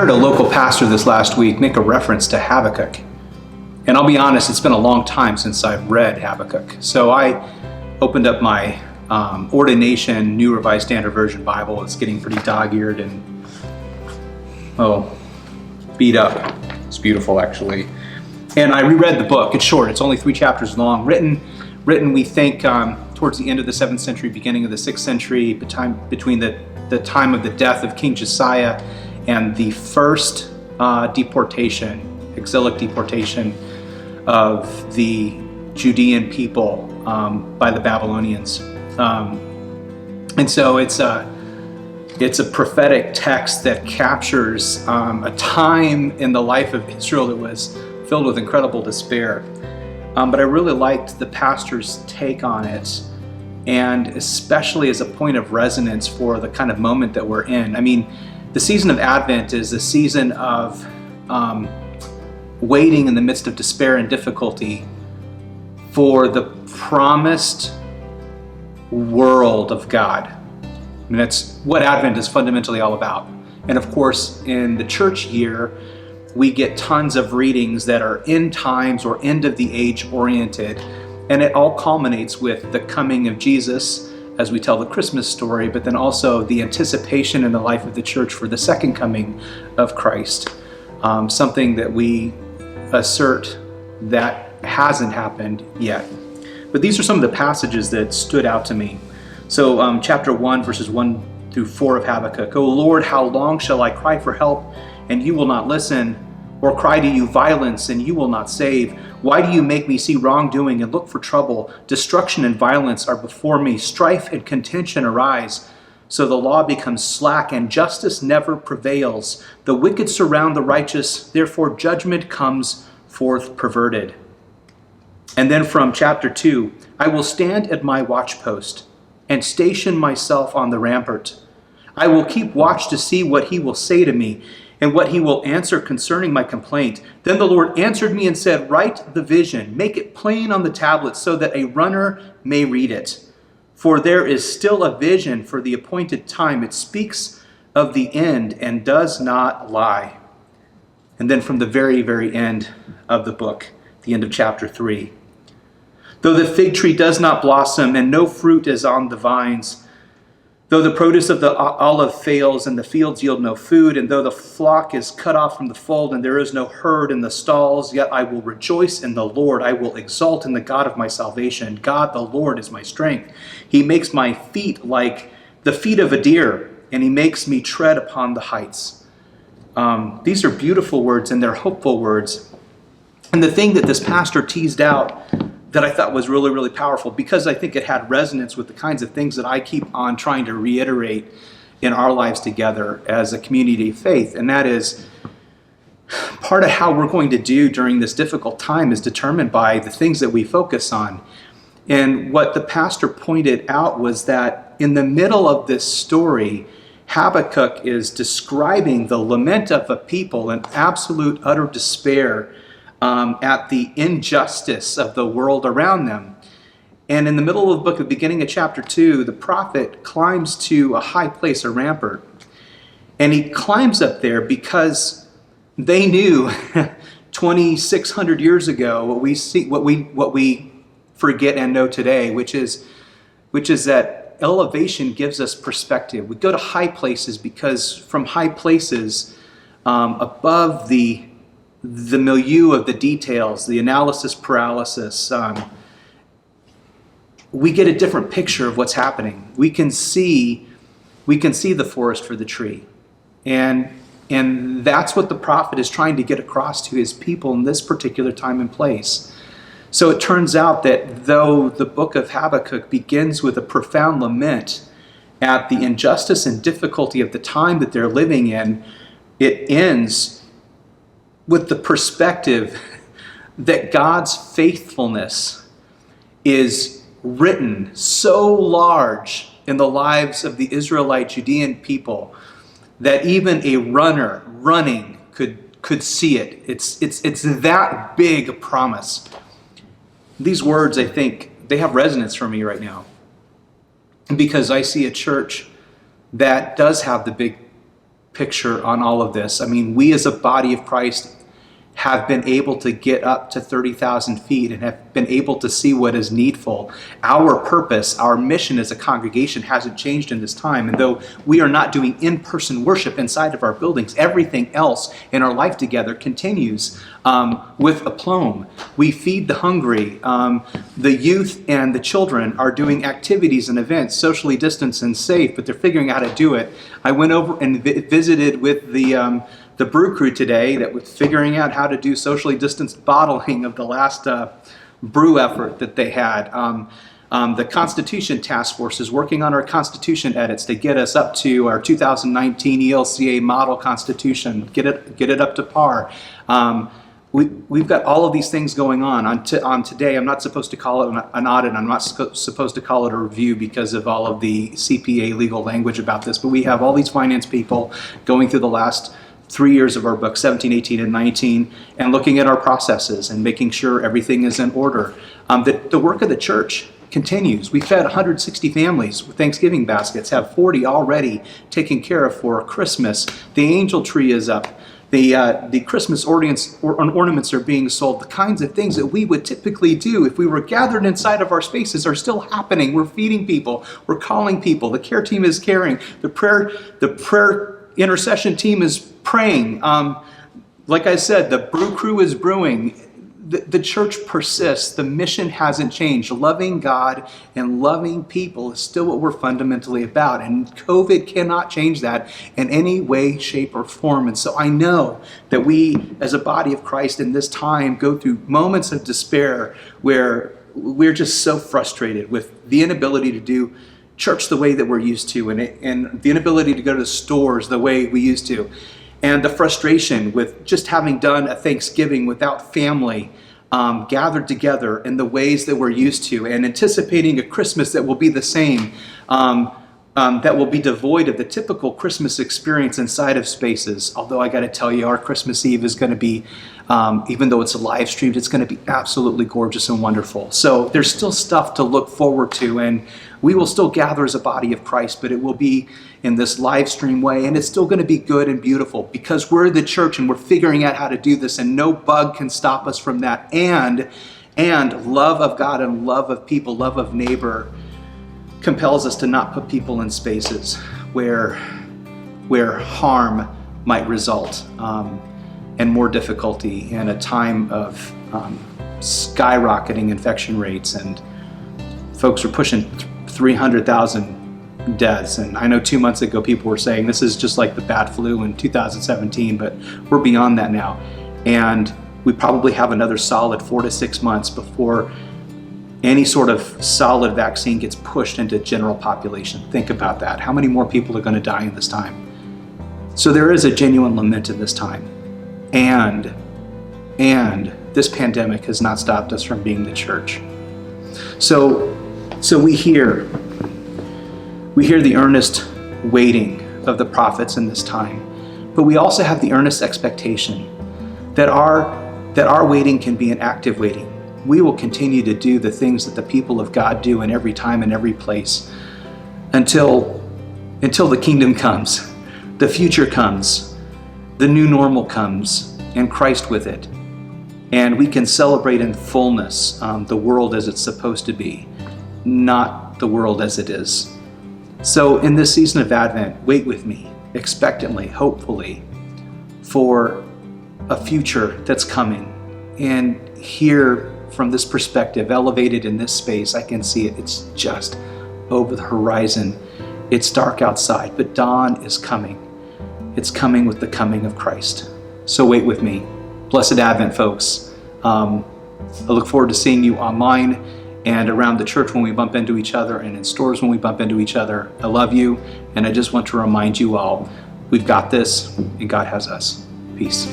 heard a local pastor this last week make a reference to Habakkuk. And I'll be honest, it's been a long time since I've read Habakkuk. So I opened up my Ordination New Revised Standard Version Bible. It's getting pretty dog-eared and, beat up. It's beautiful, actually. And I reread the book. It's short. It's only 3 chapters long. Written, we think, towards the end of the 7th century, beginning of the 6th century, between the time of the death of King Josiah and the first exilic deportation of the Judean people by the Babylonians. And so it's a prophetic text that captures a time in the life of Israel that was filled with incredible despair. But I really liked the pastor's take on it, and especially as a point of resonance for the kind of moment that we're in. I mean, the season of Advent is a season of waiting in the midst of despair and difficulty for the promised world of God. I mean, that's what Advent is fundamentally all about. And of course, in the church year, we get tons of readings that are end times or end of the age oriented. And it all culminates with the coming of Jesus as we tell the Christmas story, but then also the anticipation in the life of the church for the second coming of Christ. Something that we assert that hasn't happened yet. But these are some of the passages that stood out to me. So chapter 1, verses 1 through 4 of Habakkuk. O Lord, how long shall I cry for help, and you will not listen? Or cry to you violence, and you will not save? Why do you make me see wrongdoing and look for trouble? Destruction and violence are before me. Strife and contention arise. So the law becomes slack, and justice never prevails. The wicked surround the righteous, therefore judgment comes forth perverted. And then from chapter 2, I will stand at my watchpost and station myself on the rampart. I will keep watch to see what he will say to me, and what he will answer concerning my complaint. Then the Lord answered me and said, write the vision, make it plain on the tablet, so that a runner may read it. For there is still a vision for the appointed time. It speaks of the end and does not lie. And then from the very, very end of the book, the end of chapter 3. Though the fig tree does not blossom and no fruit is on the vines, though the produce of the olive fails and the fields yield no food, and though the flock is cut off from the fold and there is no herd in the stalls, yet I will rejoice in the Lord. I will exult in the God of my salvation. God, the Lord, is my strength. He makes my feet like the feet of a deer, and he makes me tread upon the heights. These are beautiful words, and they're hopeful words. And the thing that this pastor teased out that I thought was really, really powerful, because I think it had resonance with the kinds of things that I keep on trying to reiterate in our lives together as a community of faith. And that is, part of how we're going to do during this difficult time is determined by the things that we focus on. And what the pastor pointed out was that in the middle of this story, Habakkuk is describing the lament of a people in absolute, utter despair at the injustice of the world around them. And in the middle of the book, at the beginning of chapter 2, the prophet climbs to a high place, a rampart. And he climbs up there because they knew 2,600 years ago what we forget and know today, which is that elevation gives us perspective. We go to high places because from high places, above the milieu of the details, the analysis paralysis, we get a different picture of what's happening. We can see the forest for the tree. And that's what the prophet is trying to get across to his people in this particular time and place. So it turns out that though the book of Habakkuk begins with a profound lament at the injustice and difficulty of the time that they're living in, it ends with the perspective that God's faithfulness is written so large in the lives of the Israelite Judean people that even a runner running could see it. It's that big a promise. These words, I think, they have resonance for me right now, because I see a church that does have the big picture on all of this. I mean, we as a body of Christ have been able to get up to 30,000 feet and have been able to see what is needful. Our purpose, our mission as a congregation hasn't changed in this time. And though we are not doing in-person worship inside of our buildings, everything else in our life together continues with aplomb. We feed the hungry. The youth and the children are doing activities and events, socially distanced and safe, but they're figuring out how to do it. I went over and visited with the brew crew today that was figuring out how to do socially distanced bottling of the last brew effort that they had. The Constitution Task Force is working on our Constitution edits to get us up to our 2019 ELCA model Constitution, get it up to par. We've got all of these things going on today. I'm not supposed to call it an audit. I'm not supposed to call it a review because of all of the CPA legal language about this, but we have all these finance people going through the last 3 years of our book, 17, 18, and 19, and looking at our processes and making sure everything is in order. The work of the church continues. We fed 160 families with Thanksgiving baskets, have 40 already taken care of for Christmas. The angel tree is up. The Christmas ornaments are being sold. The kinds of things that we would typically do if we were gathered inside of our spaces are still happening. We're feeding people. We're calling people. The care team is caring. The prayer intercession team is praying. Like I said, the brew crew is brewing. The church persists. The mission hasn't changed. Loving God and loving people is still what we're fundamentally about. And COVID cannot change that in any way, shape, or form. And so I know that we, as a body of Christ in this time, go through moments of despair where we're just so frustrated with the inability to do church the way that we're used to, and the inability to go to the stores the way we used to, and the frustration with just having done a Thanksgiving without family gathered together in the ways that we're used to, and anticipating a Christmas that will be the same, that will be devoid of the typical Christmas experience inside of spaces. Although I got to tell you, our Christmas Eve is going to be, even though it's live streamed, it's going to be absolutely gorgeous and wonderful. So there's still stuff to look forward to, and we will still gather as a body of Christ, but it will be in this live stream way, and it's still going to be good and beautiful because we're the church and we're figuring out how to do this, and no bug can stop us from that. And love of God and love of people, love of neighbor compels us to not put people in spaces where harm might result, and more difficulty in a time of skyrocketing infection rates, and folks are pushing 300,000 deaths. And I know 2 months ago people were saying this is just like the bad flu in 2017, but we're beyond that now. And we probably have another solid 4 to 6 months before any sort of solid vaccine gets pushed into general population. Think about that. How many more people are going to die in this time? So there is a genuine lament in this time. And this pandemic has not stopped us from being the church. So we hear the earnest waiting of the prophets in this time, but we also have the earnest expectation that our waiting can be an active waiting. We will continue to do the things that the people of God do in every time and every place until the kingdom comes, the future comes, the new normal comes, and Christ with it. And we can celebrate in fullness the world as it's supposed to be, not the world as it is. So in this season of Advent, wait with me, expectantly, hopefully, for a future that's coming. And here, from this perspective, elevated in this space, I can see it. It's just over the horizon. It's dark outside, but dawn is coming. It's coming with the coming of Christ. So wait with me. Blessed Advent, folks. I look forward to seeing you online and around the church when we bump into each other, and in stores when we bump into each other. I love you, and I just want to remind you all, we've got this, and God has us. Peace.